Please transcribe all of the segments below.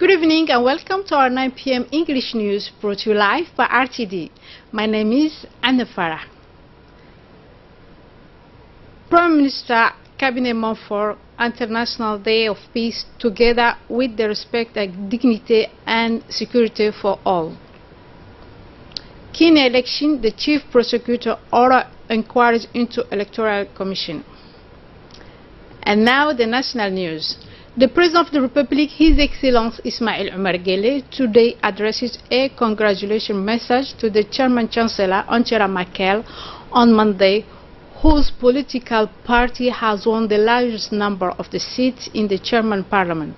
Good evening and welcome to our 9 p.m. English news brought to you live by RTD. My name is Anna Farah. Prime Minister Cabinet Montfort International Day of Peace together with the respect and dignity and security for all. Kenya election, the Chief Prosecutor order inquiries into Electoral Commission. And now the national news. The President of the Republic, His Excellency Ismail Omar Guelleh, today addresses a congratulation message to the German Chancellor Angela Merkel on Monday, whose political party has won the largest number of the seats in the German parliament.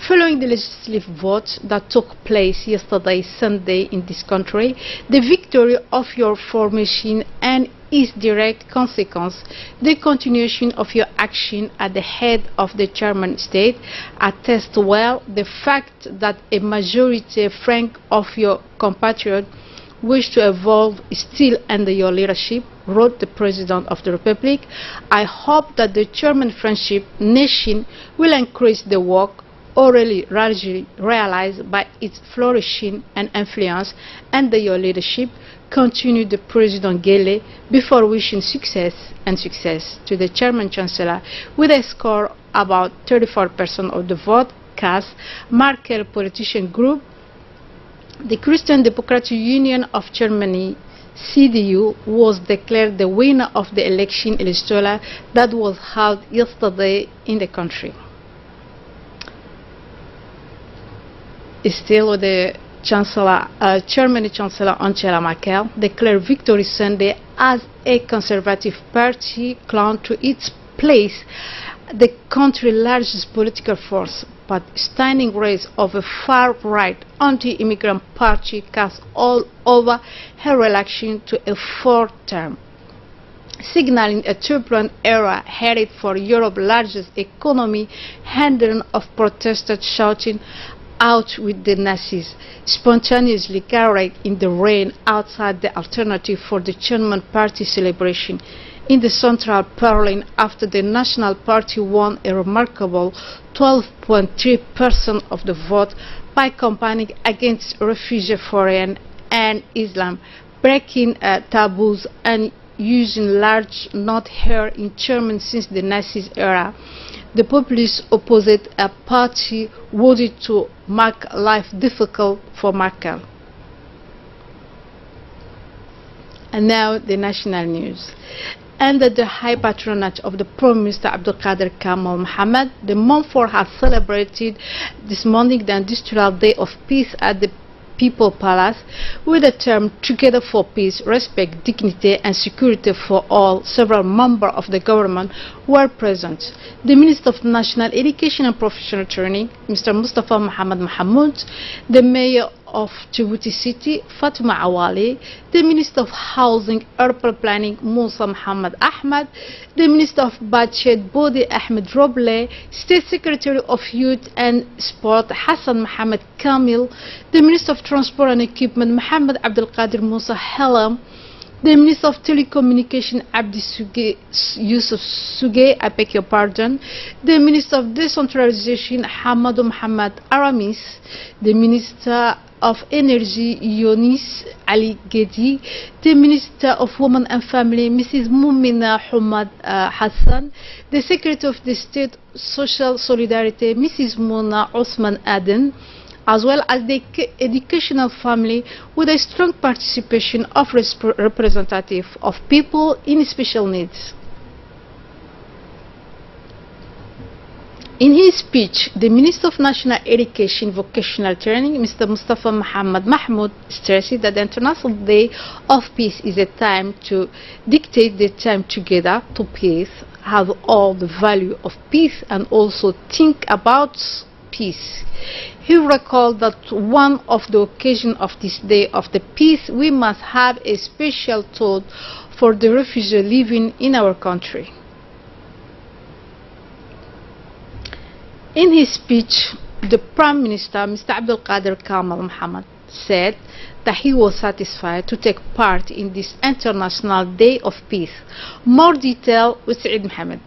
Following the legislative vote that took place yesterday, Sunday, in this country, the victory of your formation and its direct consequence, the continuation of your action at the head of the German state, attest well the fact that a majority frank of your compatriots wish to evolve still under your leadership, wrote the President of the Republic. I hope that the German friendship nation will increase the work already largely realized by its flourishing and influence under your leadership, continued the President Guelleh before wishing success to the German Chancellor with a score about 34% of the vote cast. Merkel politician group, the Christian Democratic Union of Germany, CDU, was declared the winner of the election electoral that was held yesterday in the country. Still, the German Chancellor Angela Merkel declared victory Sunday as a conservative party clung to its place, the country's largest political force, but standing race of a far-right anti-immigrant party cast all over her election to a fourth term, signaling a turbulent era headed for Europe's largest economy, handling of protesters shouting out with the Nazis, spontaneously carried in the rain outside the alternative for the German party celebration in the central Berlin after the National Party won a remarkable 12.3% of the vote by campaigning against refugee foreign and Islam, breaking taboos and using large not heard in German since the Nazis era. The populist opposite a party wanted to make life difficult for Merkel. And now the national news. Under the high patronage of the Prime Minister Abdelkader Kamal Mohammed, the Montfort has celebrated this morning the Industrial Day of Peace at the People Palace with the term Together for Peace, Respect, Dignity and Security for All. Several members of the government were present. The Minister of National Education and Professional Training, Mr. Mustafa Mohammed Mahmoud, the Mayor of Djibouti City, Fatima Awali, the Minister of Housing, Urban Planning, Musa Mohammed Ahmed, the Minister of Budget, Bodi Ahmed Roble, State Secretary of Youth and Sport, Hassan Mohammed Kamil, the Minister of Transport and Equipment, Mohammed Abdel Qadir Musa Halam, the Minister of Telecommunication, Abdi Yusuf Suge, I beg your pardon, the Minister of Decentralization, Hamadou Mohammed Aramis, the Minister of Energy, Yonis Ali Gedi, the Minister of Women and Family, Mrs. Mumina Hamad Hassan, the Secretary of the State Social Solidarity, Mrs. Mona Osman Aden, as well as the educational family, with a strong participation of representatives of people in special needs. In his speech, the Minister of National Education and Vocational Training, Mr. Mustafa Mohammed Mahmoud, stressed that the International Day of Peace is a time to dictate the time together to peace, have all the value of peace and also think about peace. He recalled that one of the occasions of this day of the peace, we must have a special thought for the refugees living in our country. In his speech, the Prime Minister, Mr. Abdelkader Kamal Mohammed, said that he was satisfied to take part in this International Day of Peace. More detail with Saeed Mohammed.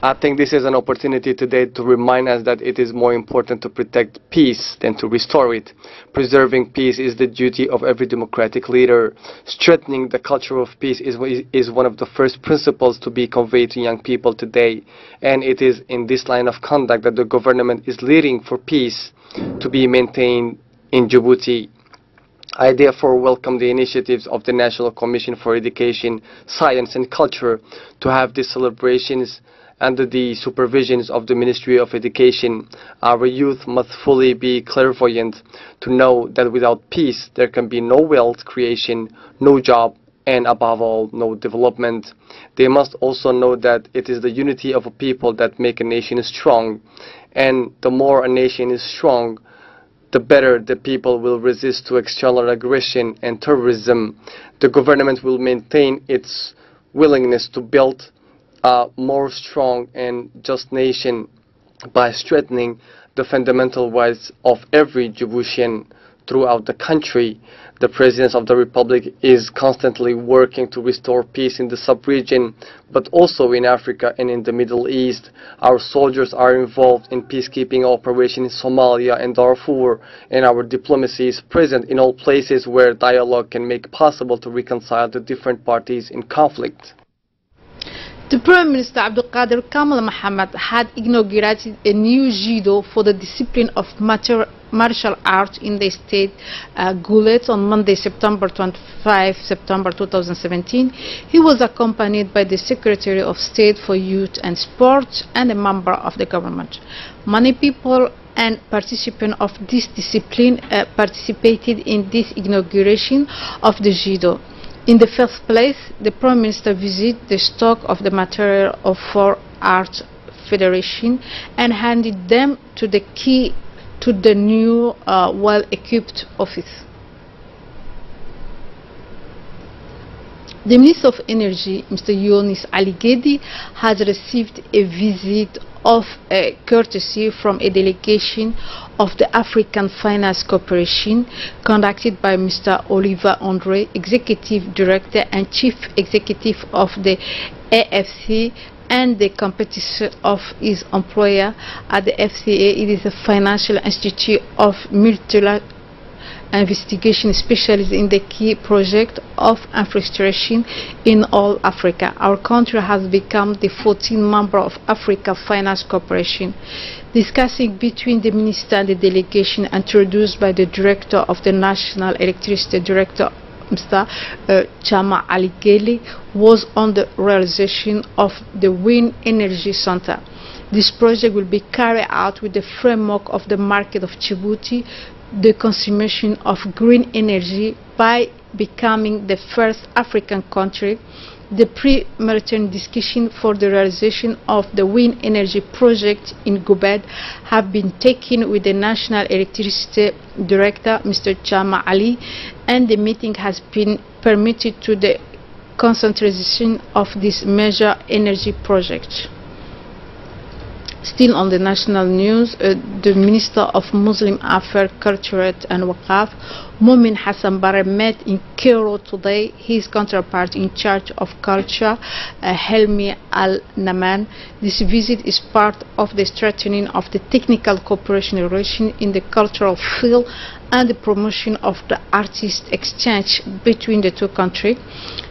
I think this is an opportunity today to remind us that it is more important to protect peace than to restore it. Preserving peace is the duty of every democratic leader. Strengthening the culture of peace is one of the first principles to be conveyed to young people today. And it is in this line of conduct that the government is leading for peace to be maintained in Djibouti. I therefore welcome the initiatives of the National Commission for Education, Science and Culture to have these celebrations under the supervisions of the Ministry of Education. Our youth must fully be clairvoyant to know that without peace there can be no wealth creation, no job, and above all, no development. They must also know that it is the unity of a people that make a nation strong, and the more a nation is strong, the better the people will resist to external aggression and terrorism. The government will maintain its willingness to build a more strong and just nation by strengthening the fundamental rights of every Djiboutian throughout the country. The President of the Republic is constantly working to restore peace in the sub-region, but also in Africa and in the Middle East. Our soldiers are involved in peacekeeping operations in Somalia and Darfur, and our diplomacy is present in all places where dialogue can make possible to reconcile the different parties in conflict. The Prime Minister Abdulkader Kamal Mohammed had inaugurated a new judo for the discipline of martial arts in the state Goulet on Monday, September 25, 2017. He was accompanied by the Secretary of State for Youth and Sports and a member of the government. Many people and participants of this discipline participated in this inauguration of the judo. In the first place, the Prime Minister visited the stock of the material of 4 arts federation and handed them to the key to the new well-equipped office. The Minister of Energy, Mr. Younis Ali Gedi, has received a visit of courtesy from a delegation of the African Finance Corporation conducted by Mr. Oliver Andre, Executive Director and Chief Executive of the AFC and the competitor of his employer at the FCA. It is a financial institute of multilateral investigation specialist in the key project of infrastructure in all Africa. Our country has become the 14th member of Africa Finance Corporation. Discussing between the minister and the delegation introduced by the director of the National Electricity Director, Mr. Chama Ali Geli, was on the realization of the Wind Energy Center. This project will be carried out with the framework of the market of Djibouti, the consumption of green energy by becoming the first African country. The pre-maritime discussion for the realization of the wind energy project in Gobed have been taken with the National Electricity Director, Mr. Chama Ali, and the meeting has been permitted to the concentration of this major energy project. Still on the national news, the Minister of Muslim Affairs, Culture and Waqaf, Mumin Hassan Bare, met in Cairo today his counterpart in charge of culture, Helmi Al-Naman. This visit is part of the strengthening of the technical cooperation relation in the cultural field and the promotion of the artist exchange between the two countries.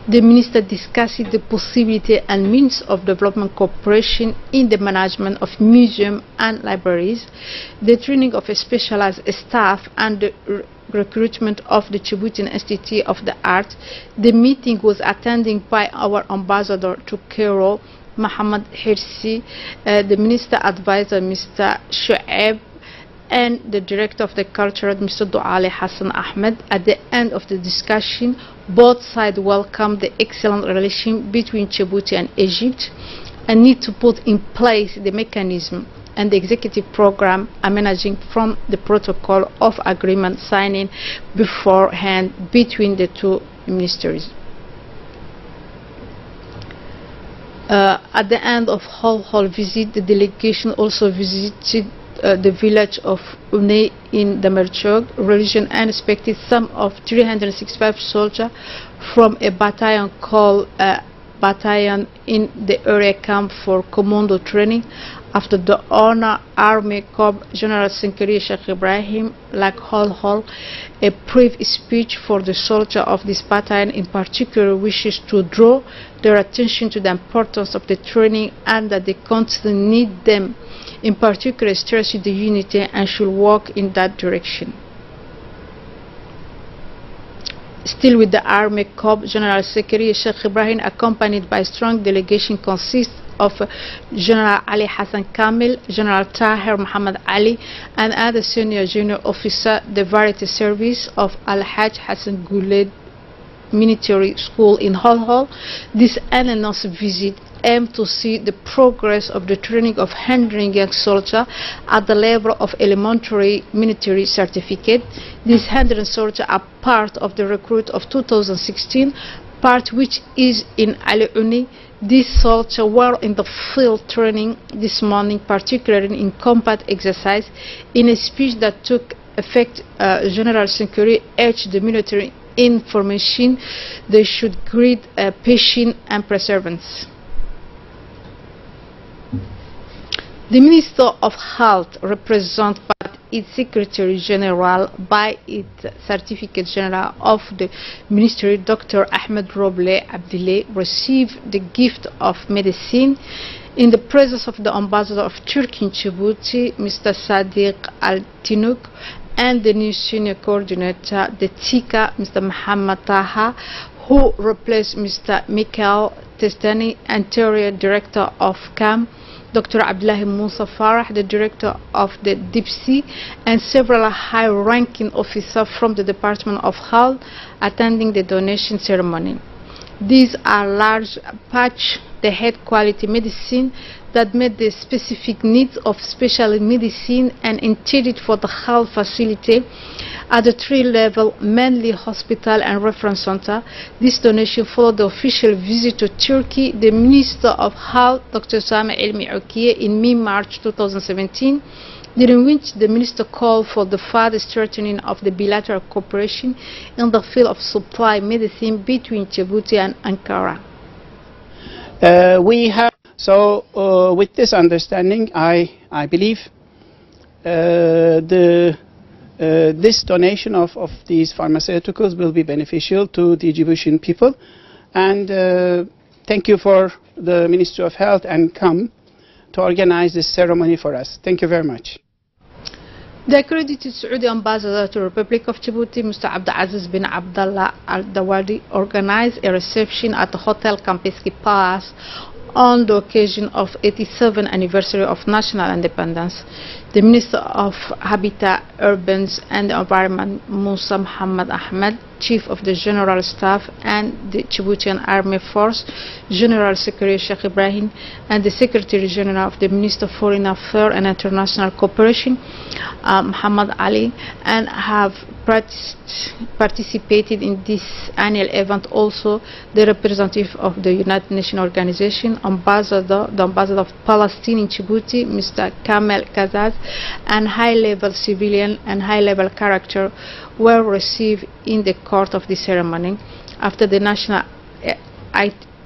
The minister discussed the possibility and means of development cooperation in the management of museums and libraries, the training of a specialized staff and the recruitment of the Djiboutian Institute of the Arts. The meeting was attended by our ambassador to Cairo, Mohammed Hirsi, the minister advisor, Mr. Shu'aib, and the director of the culture, Mr. Douali Hassan Ahmed. At the end of the discussion, both sides welcomed the excellent relation between Djibouti and Egypt and need to put in place the mechanism and the executive program emerging from the protocol of agreement signing beforehand between the two ministries. At the end of whole visit, the delegation also visited the village of Unay in the Merchog region and inspected some of 365 soldiers from a battalion called battalion in the area camp for commando training after the Honor Army Corps General Secretary Sheikh Ibrahim Lakhol a brief speech for the soldier of this battalion in particular wishes to draw their attention to the importance of the training and that they constantly need them, in particular stressing the unity and should work in that direction. Still with the Army Corps General Secretary Sheikh Ibrahim, accompanied by a strong delegation, consists of General Ali Hassan Kamil, General Tahir Muhammad Ali, and other senior junior officers, the variety service of Al-Hajj Hassan Guled Military School in Hol. This unannounced visit aimed to see the progress of the training of 100 young soldiers at the level of elementary military certificate. These 100 soldiers are part of the recruit of 2016, part which is in Ali Uni. These soldiers were in the field training this morning, particularly in combat exercise. In a speech that took effect, General Secretary urged the military information they should greet patience and perseverance. The Minister of Health, represented by its Secretary General by its Certificate General of the Ministry, Dr. Ahmed Roble Abdile, received the gift of medicine in the presence of the Ambassador of Turkey in Djibouti, Mr. Sadiq Al-Tinuk, and the new senior coordinator, the TICA, Mr. Muhammad Taha, who replaced Mr. Mikhail Testani, anterior director of CAM, Dr. Abdullah Musa Farah, the director of the DIPSI, and several high-ranking officers from the Department of Health attending the donation ceremony. These are large patch, the head quality medicine that met the specific needs of specialty medicine and intended for the health facility at the 3-level, mainly hospital and reference center. This donation followed the official visit to Turkey, the Minister of Health, Dr. Sami Ilmi Ukiye, in March 2017, during which the Minister called for the further strengthening of the bilateral cooperation in the field of supply medicine between Djibouti and Ankara. With this understanding, I believe this donation of these pharmaceuticals will be beneficial to the Djiboutian people, and thank you for the Ministry of Health and CAM to organize this ceremony for us. Thank you very much. The accredited Saudi ambassador to the Republic of Djibouti, Mr. Abdulaziz bin Abdullah Al Dawadi, organized a reception at the Hotel Campeski Palace on the occasion of 87th anniversary of national independence. The Minister of Habitat, Urbans and the Environment, Musa Muhammad Ahmed, Chief of the General Staff and the Djiboutian Army Force, General Secretary Sheikh Ibrahim, and the Secretary General of the Minister of Foreign Affairs and International Cooperation, Muhammad Ali, and have participated in this annual event also the representative of the United Nations Organization, the Ambassador of Palestine in Djibouti, Mr. Kamel Kazaz, and high-level civilian and high-level character were received in the court of the ceremony. After the national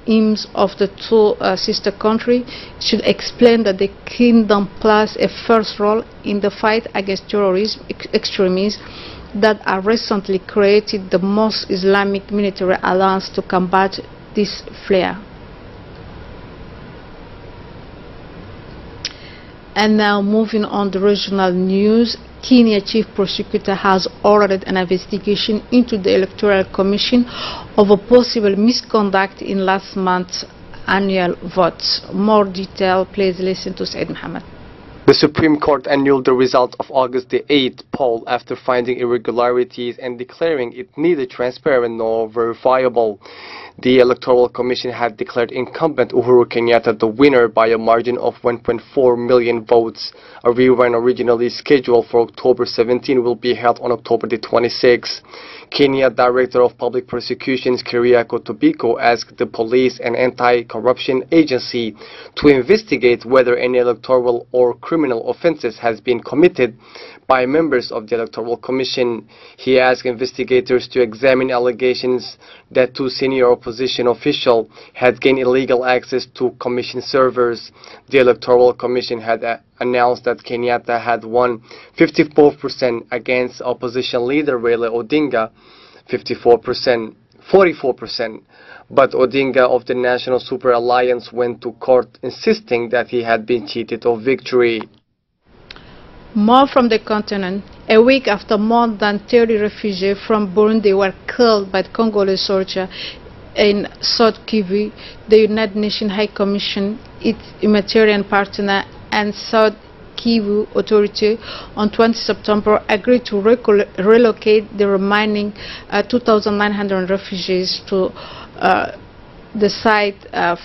aims of the two sister countries should explain that the kingdom plays a first role in the fight against terrorism, extremism, that are recently created the most Islamic military alliance to combat this flare. And now moving on to regional news, Kenya Chief Prosecutor has ordered an investigation into the Electoral Commission of a possible misconduct in last month's annual votes. More detail, please listen to Said Mohammed. The Supreme Court annulled the result of August the 8th poll after finding irregularities and declaring it neither transparent nor verifiable. The Electoral Commission had declared incumbent Uhuru Kenyatta the winner by a margin of 1.4 million votes. A rerun originally scheduled for October 17 will be held on October the 26th. Kenya Director of Public Prosecutions Keriako Tobiko asked the police and anti-corruption agency to investigate whether any electoral or criminal offences has been committed by members of the Electoral Commission. He asked investigators to examine allegations that two senior opposition officials had gained illegal access to Commission servers. The Electoral Commission had announced that Kenyatta had won 54% against opposition leader Raila Odinga, 44%. But Odinga of the National Super Alliance went to court insisting that he had been cheated of victory. More from the continent. A week after more than 30 refugees from Burundi were killed by the Congolese soldiers in South Kivu, the United Nations High Commission, its humanitarian partner, and South Kivu Authority on 20 September agreed to relocate the remaining 2,900 refugees to the site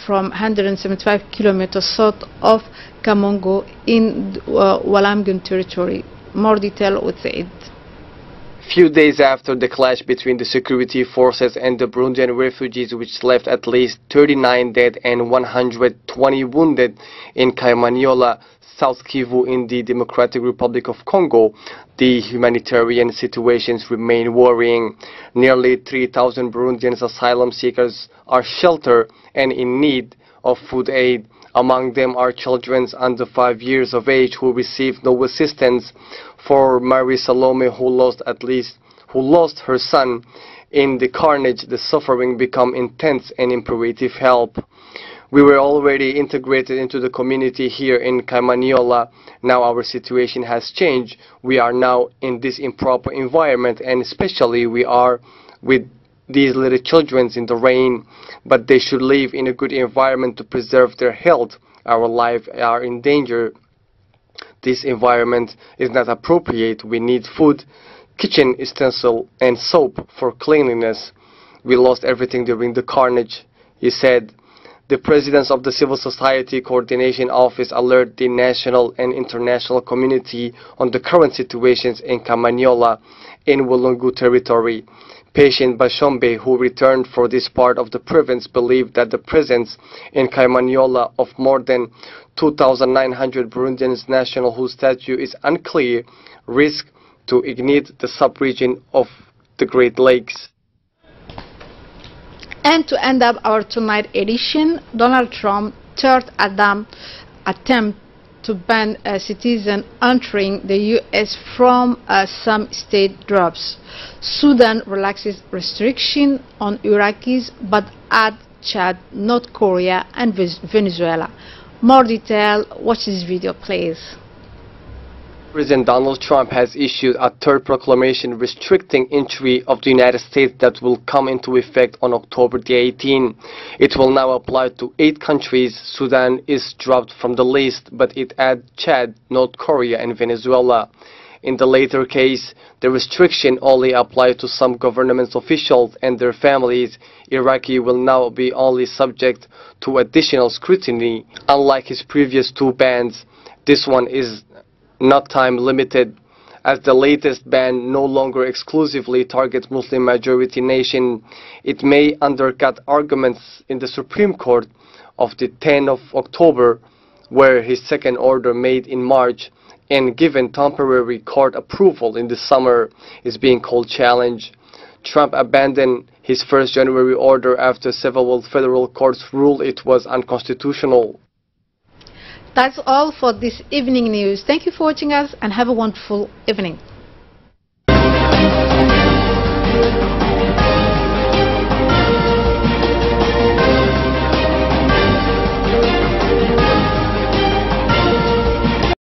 from 175 kilometers south of Kamongo in Walamgun territory. More detail with Said. Few days after the clash between the security forces and the Burundian refugees, which left at least 39 dead and 120 wounded in Kaimaniola, South Kivu in the Democratic Republic of Congo, the humanitarian situations remain worrying. Nearly 3,000 Burundian asylum seekers are sheltered and in need of food aid. Among them are children under 5 years of age who receive no assistance. For Marie Salome, who lost her son in the carnage, the suffering become intense and imperative help. We were already integrated into the community here in Kaimaniola. Now our situation has changed. We are now in this improper environment, and especially we are with these little children in the rain, but they should live in a good environment to preserve their health. Our lives are in danger. This environment is not appropriate. We need food, kitchen utensil, and soap for cleanliness. We lost everything during the carnage, he said. The presidents of the Civil Society Coordination Office alert the national and international community on the current situations in Kamanyola in Walungu territory. Patient Bashombe, who returned for this part of the province, believed that the presence in Kaimaniola of more than 2,900 Burundian nationals whose status is unclear risk to ignite the sub-region of the Great Lakes. And to end up our tonight edition, Donald Trump's third attempt to ban a citizen entering the U.S. from some state drops. Sudan relaxes restriction on Iraqis but add Chad, North Korea and Venezuela. More detail, watch this video please. President Donald Trump has issued a third proclamation restricting entry of the United States that will come into effect on October the 18th. It will now apply to 8 countries. Sudan is dropped from the list, but it adds Chad, North Korea and Venezuela. In the latter case, the restriction only applies to some government officials and their families. Iraqi will now be only subject to additional scrutiny. Unlike his previous 2 bans, this one is not time limited, as the latest ban no longer exclusively targets Muslim majority nation. It may undercut arguments in the Supreme Court of the 10th of October, where his second order made in March and given temporary court approval in the summer is being called challenge. Trump abandoned his first January order after several federal courts ruled it was unconstitutional. That's all for this evening news. Thank you for watching us and have a wonderful evening.